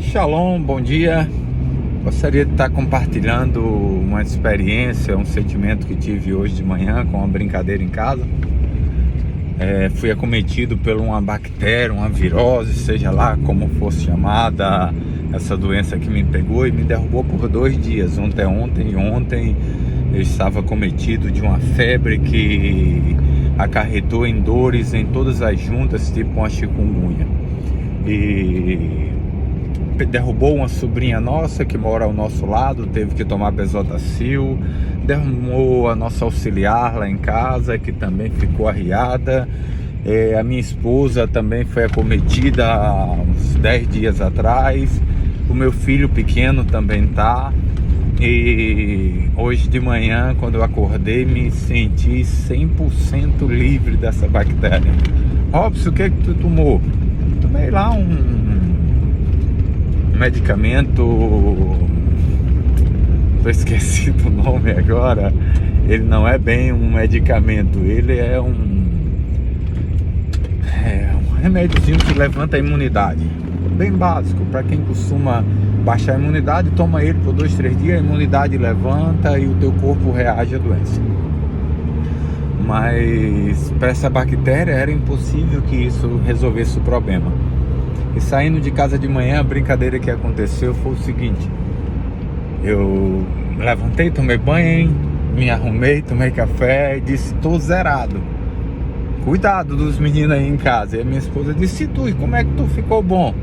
Shalom, bom dia. Gostaria de estar compartilhando uma experiência, um sentimento que tive hoje de manhã com uma brincadeira em casa. Fui acometido por uma bactéria, uma virose, seja lá como fosse chamada, essa doença que me pegou e me derrubou por 2 dias. Ontem eu estava acometido de uma febre que acarretou em dores em todas as juntas, tipo uma chikungunya. E derrubou uma sobrinha nossa que mora ao nosso lado, teve que tomar Bezoldacil. Derrubou a nossa auxiliar lá em casa, que também ficou arriada. A minha esposa também foi acometida há uns 10 dias atrás. O meu filho pequeno também tá. E hoje de manhã, quando eu acordei, me senti 100% livre dessa bactéria. Robson, o que tu tomou? Tomei lá um medicamento, tô esquecido o nome agora. Ele não é bem um medicamento, ele é um remédiozinho que levanta a imunidade, bem básico, para quem costuma baixar a imunidade, toma ele por 2, 3 dias, a imunidade levanta e o teu corpo reage à doença. Mas para essa bactéria era impossível que isso resolvesse o problema. E saindo de casa de manhã, a brincadeira que aconteceu foi o seguinte: eu levantei, tomei banho, me arrumei, tomei café e disse: tô zerado, cuidado dos meninos aí em casa. E a minha esposa disse: e tu, como é que tu ficou bom?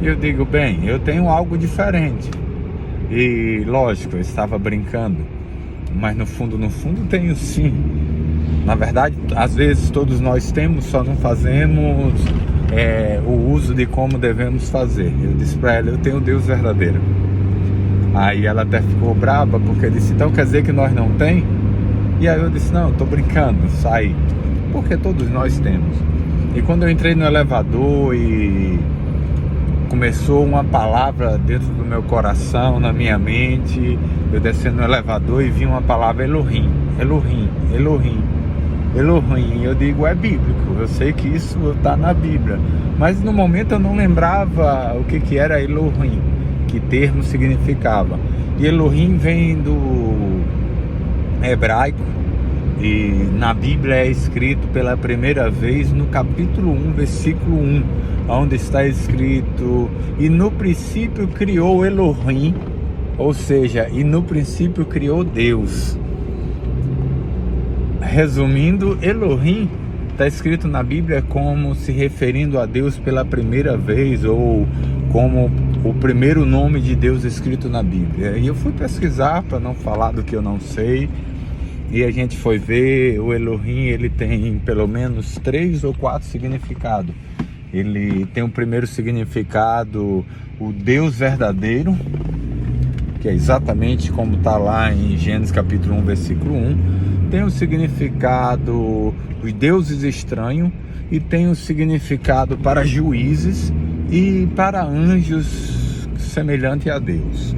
E eu digo: bem, eu tenho algo diferente. E lógico, eu estava brincando, mas no fundo tenho sim. Na verdade, às vezes todos nós temos, só não fazemos o uso de como devemos fazer. Eu disse para ela: eu tenho Deus verdadeiro. Aí ela até ficou braba, porque disse: então quer dizer que nós não tem? E aí eu disse: não, eu tô brincando, saí, porque todos nós temos. E quando eu entrei no elevador e começou uma palavra dentro do meu coração, na minha mente, eu descendo no elevador e vi uma palavra: Elohim, Elohim, Elohim, Elohim. Eu digo: é bíblico, eu sei que isso está na Bíblia, mas no momento eu não lembrava o que era Elohim, que termo significava. E Elohim vem do hebraico, e na Bíblia é escrito pela primeira vez no capítulo 1, versículo 1, onde está escrito: e no princípio criou Elohim, ou seja, e no princípio criou Deus. Resumindo, Elohim está escrito na Bíblia como se referindo a Deus pela primeira vez, ou como o primeiro nome de Deus escrito na Bíblia. E eu fui pesquisar para não falar do que eu não sei, e a gente foi ver. O Elohim, ele tem pelo menos 3 ou 4 significados. Ele tem o primeiro significado, o Deus verdadeiro, que é exatamente como está lá em Gênesis capítulo 1, versículo 1. Tem o significado os deuses estranhos, e tem o significado para juízes e para anjos semelhante a Deus.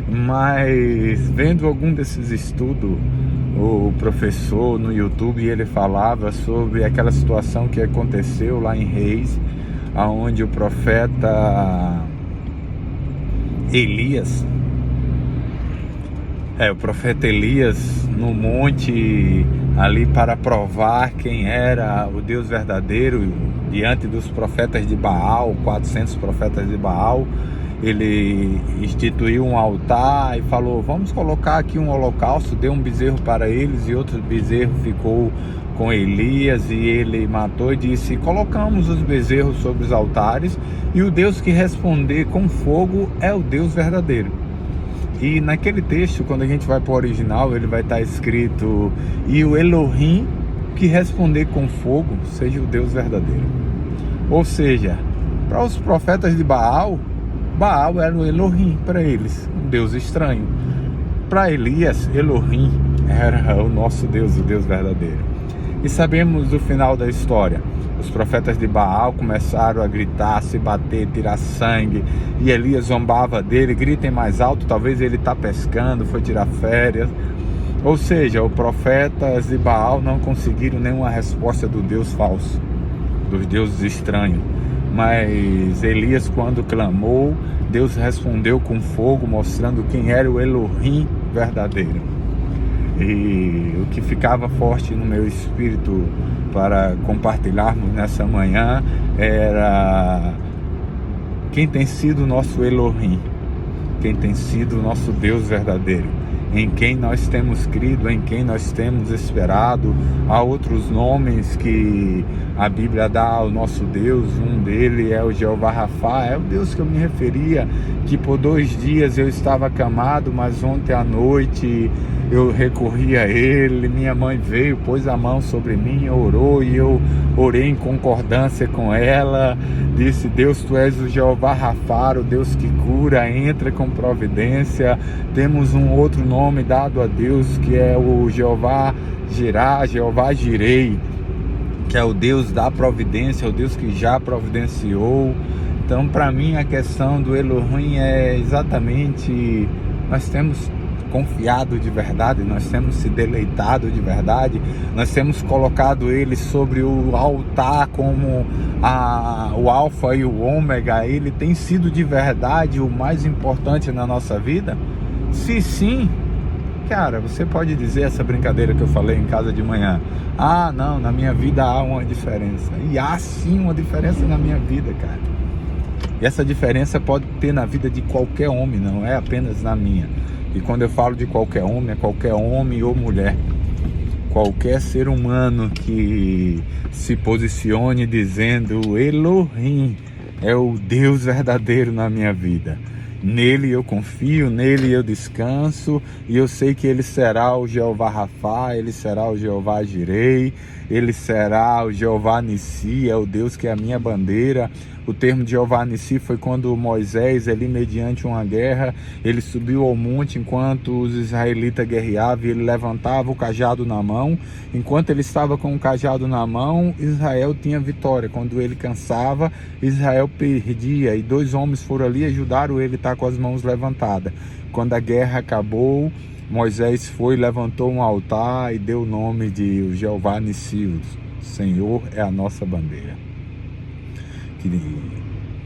Mas vendo algum desses estudos, o professor no YouTube, ele falava sobre aquela situação que aconteceu lá em Reis, onde o profeta Elias, o profeta Elias no monte ali, para provar quem era o Deus verdadeiro diante dos profetas de Baal, 400 profetas de Baal. Ele instituiu um altar e falou: vamos colocar aqui um holocausto. Deu um bezerro para eles e outro bezerro ficou com Elias, e ele matou e disse: colocamos os bezerros sobre os altares, e o Deus que responder com fogo é o Deus verdadeiro. E naquele texto, quando a gente vai para o original, ele vai estar escrito: e o Elohim que responder com fogo seja o Deus verdadeiro. Ou seja, para os profetas de Baal, Baal era o Elohim para eles, um Deus estranho. Para Elias, Elohim era o nosso Deus, o Deus verdadeiro. E sabemos o final da história. Os profetas de Baal começaram a gritar, se bater, tirar sangue, e Elias zombava dele: gritem mais alto, talvez ele está pescando, foi tirar férias. Ou seja, os profetas de Baal não conseguiram nenhuma resposta do Deus falso, dos deuses estranhos. mas Elias, quando clamou, Deus respondeu com fogo, mostrando quem era o Elohim verdadeiro. E o que ficava forte no meu espírito para compartilharmos nessa manhã era quem tem sido o nosso Elohim, quem tem sido o nosso Deus verdadeiro, em quem nós temos crido, em quem nós temos esperado. Há outros nomes que a Bíblia dá ao nosso Deus, um dele é o Jeová Rafá, é o Deus que eu me referia, que por 2 dias eu estava acamado, mas ontem à noite eu recorri a ele, minha mãe veio, pôs a mão sobre mim, orou, e eu orei em concordância com ela, disse: Deus, tu és o Jeová Rafá, o Deus que cura, entra com providência. Temos um outro nome dado a Deus, que é o Jeová Jirá, Jeová Jirei, que é o Deus da providência, o Deus que já providenciou. Então, para mim, a questão do Elohim é exatamente, nós temos confiado de verdade, nós temos se deleitado de verdade, nós temos colocado ele sobre o altar como o alfa e o ômega. Ele tem sido de verdade o mais importante na nossa vida? Se sim, cara, você pode dizer essa brincadeira que eu falei em casa de manhã: ah, não, na minha vida há uma diferença. E há sim uma diferença na minha vida, cara. E essa diferença pode ter na vida de qualquer homem, não é apenas na minha. E quando eu falo de qualquer homem, é qualquer homem ou mulher, qualquer ser humano que se posicione dizendo: Elohim é o Deus verdadeiro na minha vida. Nele eu confio, nele eu descanso, e eu sei que ele será o Jeová Rafá, ele será o Jeová Jirei, ele será o Jeová Nissi, é o Deus que é a minha bandeira. O termo de Jeová Nissi foi quando Moisés, ali mediante uma guerra, ele subiu ao monte enquanto os israelitas guerreavam, e ele levantava o cajado na mão. Enquanto ele estava com o cajado na mão, Israel tinha vitória. Quando ele cansava, Israel perdia, e 2 homens foram ali e ajudaram ele a estar com as mãos levantadas. Quando a guerra acabou, Moisés foi, levantou um altar e deu o nome de Jeová Nissi, o Senhor é a nossa bandeira. Que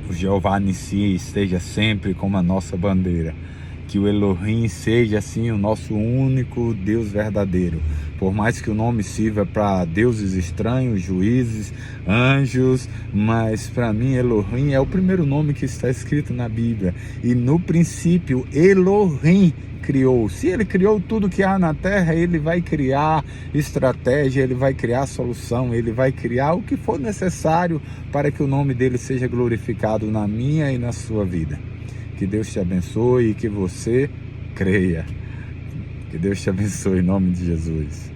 o Jeová Nissi esteja sempre como a nossa bandeira, que o Elohim seja assim o nosso único Deus verdadeiro. Por mais que o nome sirva para deuses estranhos, juízes, anjos, mas para mim Elohim é o primeiro nome que está escrito na Bíblia. E no princípio Elohim criou. Se ele criou tudo que há na terra, ele vai criar estratégia, ele vai criar solução, ele vai criar o que for necessário para que o nome dele seja glorificado na minha e na sua vida. Que Deus te abençoe e que você creia. Que Deus te abençoe em nome de Jesus.